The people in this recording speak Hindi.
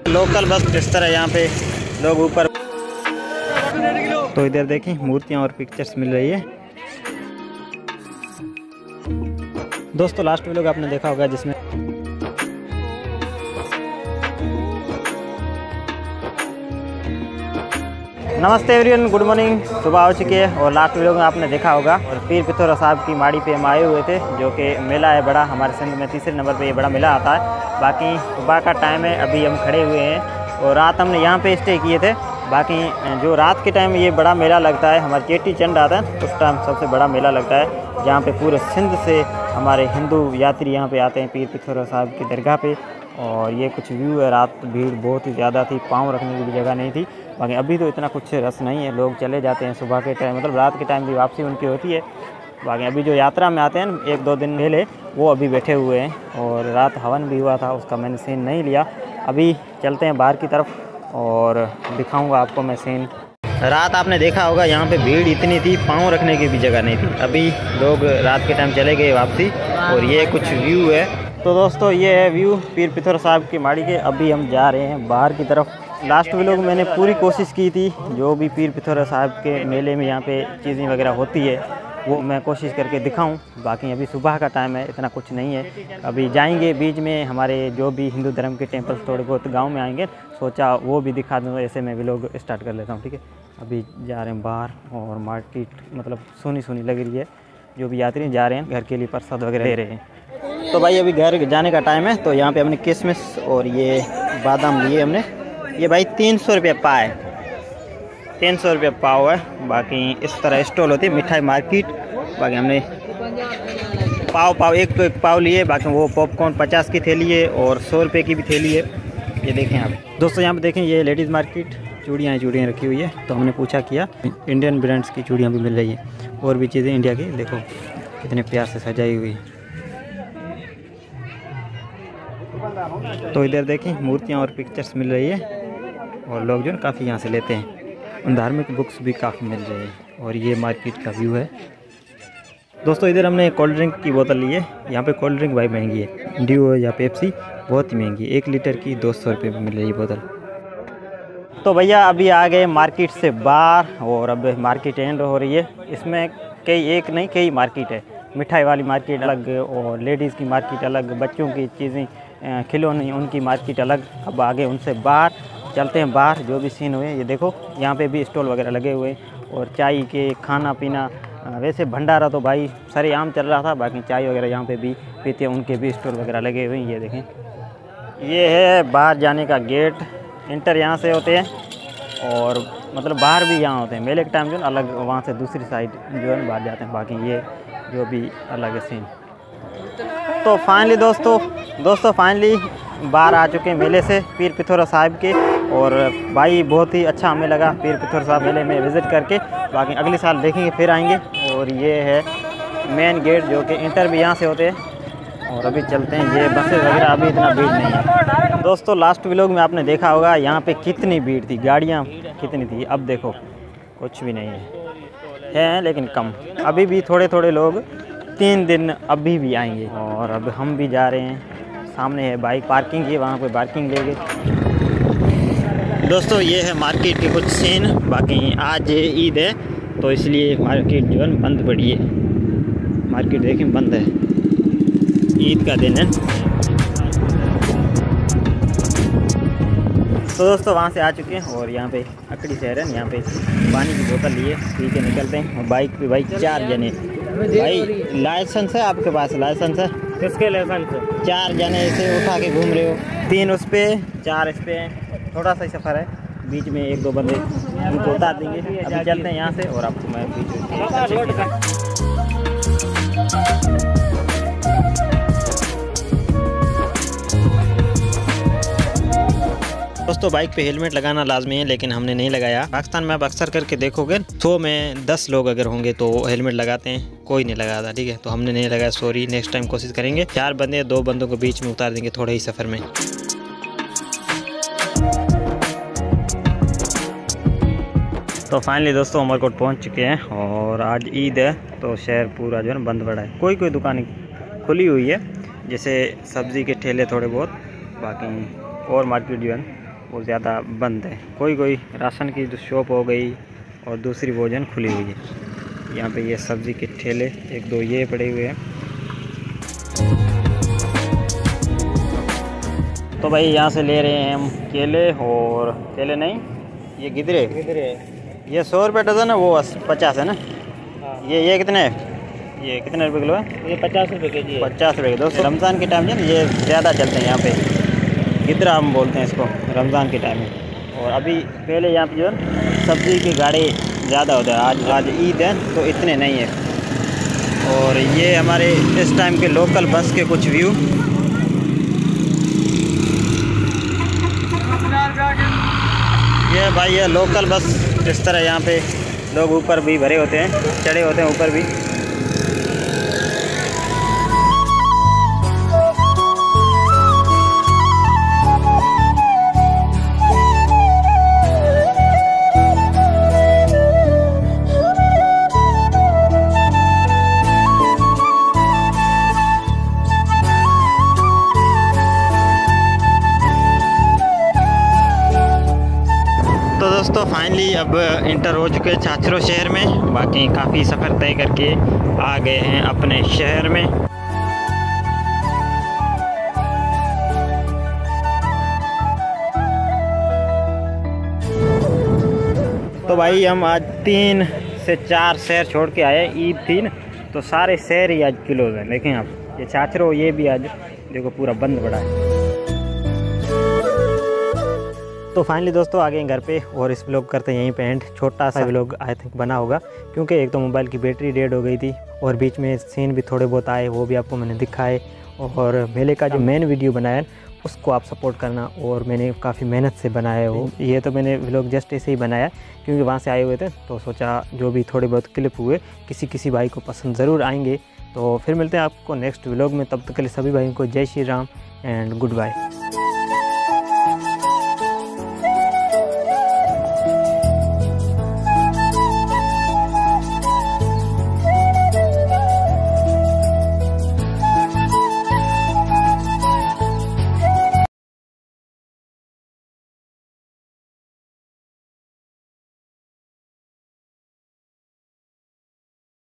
लोकल बस किस तरह यहाँ पे लोग ऊपर। तो इधर देखें मूर्तियाँ और पिक्चर्स मिल रही है। दोस्तों लास्ट व्लॉग आपने देखा होगा जिसमें नमस्ते एवरीवन, गुड मॉर्निंग। सुबह हो चुकी है और लास्ट वीडियो में आपने देखा होगा और पीर पिथौरा साहब की माड़ी पे हम आए हुए थे, जो कि मेला है बड़ा। हमारे सिंध में तीसरे नंबर पे ये बड़ा मेला आता है। बाकी सुबह का टाइम है, अभी हम खड़े हुए हैं और रात हमने यहाँ पे स्टे किए थे। बाकी जो रात के टाइम ये बड़ा मेला लगता है, हमारे चेटी चंड आता है उस टाइम सबसे बड़ा मेला लगता है, जहाँ पे पूरे सिंध से हमारे हिंदू यात्री यहाँ पे आते हैं पीर पिथौरा साहब की दरगाह पे। और ये कुछ व्यू है, रात भीड़ बहुत ही ज़्यादा थी, पाँव रखने की भी जगह नहीं थी। बाकी अभी तो इतना कुछ रस नहीं है, लोग चले जाते हैं सुबह के टाइम, मतलब रात के टाइम भी वापसी उनकी होती है। बाकी अभी जो यात्रा में आते हैं 1-2 दिन पहले, वो अभी बैठे हुए हैं। और रात हवन भी हुआ था, उसका मैंने सीन नहीं लिया। अभी चलते हैं बाहर की तरफ और दिखाऊंगा आपको मैं सीन। रात आपने देखा होगा यहाँ पे भीड़ इतनी थी, पाँव रखने की भी जगह नहीं थी। अभी लोग रात के टाइम चले गए वापसी और ये कुछ व्यू है। तो दोस्तों ये है व्यू पीर पिथौरा साहब की माड़ी के। अभी हम जा रहे हैं बाहर की तरफ। लास्ट व्लॉग मैंने पूरी कोशिश की थी, जो भी पीर पिथौरा साहब के मेले में यहाँ पे चीज़ें वगैरह होती है वो मैं कोशिश करके दिखाऊं। बाकी अभी सुबह का टाइम है, इतना कुछ नहीं है। अभी जाएंगे बीच में हमारे जो भी हिंदू धर्म के टेम्पल्स थोड़े बहुत गांव में आएंगे, सोचा वो भी दिखा दूँ। ऐसे मैं व्लॉग स्टार्ट कर लेता हूँ, ठीक है। अभी जा रहे हैं बाहर और मार्केट मतलब सुनी सुनी लग रही है। जो भी यात्री जा रहे हैं घर के लिए प्रसाद वगैरह ले रहे हैं। तो भाई अभी घर जाने का टाइम है, तो यहाँ पे हमने किशमिश और ये बादाम लिए हमने। ये भाई 300 रुपये पाव है, 300 रुपये पाव है। बाकी इस तरह स्टॉल होती है मिठाई मार्केट। बाकी हमने पाव एक तो एक पाव लिए। बाकी वो पॉपकॉर्न 50 की थैली है और 100 रुपये की भी थैली है। ये देखें आप दोस्तों, यहाँ पे देखें ये लेडीज़ मार्केट, चूड़ियाँ रखी हुई है। तो हमने पूछा किया, इंडियन ब्रांड्स की चूड़ियाँ भी मिल रही है और भी चीज़ें इंडिया की। देखो कितने प्यार से सजाई हुई है। तो इधर देखें मूर्तियाँ और पिक्चर्स मिल रही है और लोग जो है काफ़ी यहाँ से लेते हैं। धार्मिक बुक्स भी काफ़ी मिल रही है और ये मार्केट का व्यू है। दोस्तों इधर हमने कोल्ड ड्रिंक की बोतल ली है। यहाँ पे कोल्ड ड्रिंक भाई महंगी है, ड्यू या पेप्सी बहुत ही महंगी है। 1 लीटर की 200 रुपये में मिल रही है बोतल। तो भैया अभी आ गए मार्केट से बाहर और अब मार्केट एंड हो रही है। इसमें कई मार्केट है। मिठाई वाली मार्केट अलग और लेडीज़ की मार्केट अलग, बच्चों की चीज़ें खिलौने उनकी मार्केट अलग। अब आगे उनसे बाहर चलते हैं। बाहर जो भी सीन हुए ये देखो, यहाँ पे भी स्टॉल वगैरह लगे हुए और चाय के खाना पीना। वैसे भंडारा तो भाई सरेआम चल रहा था। बाकी चाय वगैरह यहाँ पे भी पीते हैं, उनके भी स्टॉल वगैरह लगे हुए हैं। ये देखें, ये है बाहर जाने का गेट। इंटर यहाँ से होते हैं और मतलब बाहर भी यहाँ होते हैं। मेले के टाइम जो है अलग, वहाँ से दूसरी साइड जो है बाहर जाते हैं। बाकी ये जो भी अलग है सीन। तो फाइनली दोस्तों फाइनली बाहर आ चुके हैं मेले से पीर पिथौरा साहब के। और भाई बहुत ही अच्छा हमें लगा पीर पिथौरा साहब मेले में विज़िट करके। बाकी अगले साल देखेंगे, फिर आएंगे। और ये है मेन गेट, जो कि इंटर भी यहाँ से होते हैं। और अभी चलते हैं, ये बसें वगैरह अभी इतना भीड़ नहीं है। दोस्तों लास्ट व्लॉग में आपने देखा होगा यहाँ पे कितनी भीड़ थी, गाड़ियाँ कितनी थी। अब देखो कुछ भी नहीं है लेकिन कम। अभी भी थोड़े लोग 3 दिन अभी भी आएंगे। और अब हम भी जा रहे हैं, सामने है बाइक पार्किंग की, वहाँ पे पार्किंग लेंगे। दोस्तों ये है मार्केट के कुछ सीन। बाकी आज ईद है तो इसलिए मार्केट जो है बंद पड़ी है। मार्केट देखें बंद है, ईद का दिन है। तो दोस्तों वहाँ से आ चुके हैं और यहाँ पे अकड़ी शहर है। यहाँ पे पानी की बोतल लिए पी के निकलते हैं। और बाइक पे भाई 4 जने। भाई लाइसेंस है आपके पास? लाइसेंस है? किसके लाइसेंस? 4 जने ऐसे उठा के घूम रहे हो, 3 उस पर 4 इस पर। थोड़ा सा ही सफ़र है, बीच में 1-2 बंदे उनको उतार देंगे। अभी चलते हैं यहाँ से और आपको मैं बीच दोस्तों बाइक पे हेलमेट लगाना लाजमी है, लेकिन हमने नहीं लगाया। पाकिस्तान में आप अक्सर करके देखोगे 100 में 10 लोग अगर होंगे तो हेलमेट लगाते हैं, कोई नहीं लगाता, ठीक है। तो हमने नहीं लगाया, सॉरी। नेक्स्ट टाइम कोशिश करेंगे। 4 बंदे 2 बंदों को बीच में उतार देंगे थोड़े ही सफ़र में। तो फाइनली दोस्तों उमरकोट पहुंच चुके हैं और आज ईद है तो शहर पूरा जो है बंद पड़ा है। कोई दुकानें खुली हुई है, जैसे सब्ज़ी के ठेले थोड़े बहुत। बाकी और मार्केट जो है वो ज़्यादा बंद है। कोई कोई राशन की शॉप हो गई और दूसरी भोजन खुली हुई है। यहाँ पे ये सब्ज़ी के ठेले एक दो ये पड़े हुए हैं। तो भाई यहाँ से ले रहे हैं हम केले, और केले नहीं, ये गिदरे ये 100 रुपये डज़न है, वो 50 है ना। हाँ। ये कितने है? ये कितने रुपए किलो है? ये 50 रुपये के जी है। 50 रुपये के। दोस्तों रमज़ान के टाइम में ये ज़्यादा चलते हैं यहाँ पे, गिदरा हम बोलते हैं इसको रमज़ान के टाइम में। और अभी पहले यहाँ पे जो है सब्ज़ी की गाड़ी ज़्यादा होता है। आज ईद है तो इतने नहीं है। और ये हमारे इस टाइम के लोकल बस के कुछ व्यू। ये भाई ये लोकल बस इस तरह यहाँ पे लोग ऊपर भी भरे होते हैं, चढ़े होते हैं ऊपर भी। तो दोस्तों फाइनली अब इंटर हो चुके हैं छाछरो शहर में। बाकी काफ़ी सफ़र तय करके आ गए हैं अपने शहर में। तो भाई हम आज 3 से 4 शहर छोड़ के आए। ईद थी न, तो सारे शहर ही आज क्लोज हैं। देखें आप, ये छाछरो ये भी आज देखो पूरा बंद पड़ा है। तो फाइनली दोस्तों आ गए घर पे, और इस व्लॉग करते हैं यहीं पे एंड। छोटा सा व्लॉग आई थिंक बना होगा, क्योंकि एक तो मोबाइल की बैटरी डेड हो गई थी, और बीच में सीन भी थोड़े बहुत आए, वो भी आपको मैंने दिखाए। और मेले का जो मेन वीडियो बनाया है उसको आप सपोर्ट करना, और मैंने काफ़ी मेहनत से बनाया है वो। ये तो मैंने व्लॉग जस्ट ऐसे ही बनाया, क्योंकि वहाँ से आए हुए थे, तो सोचा जो भी थोड़े बहुत क्लिप हुए किसी भाई को पसंद ज़रूर आएंगे। तो फिर मिलते हैं आपको नेक्स्ट व्लॉग में। तब तक के लिए सभी भाइयों को जय Shri Ram and good bye.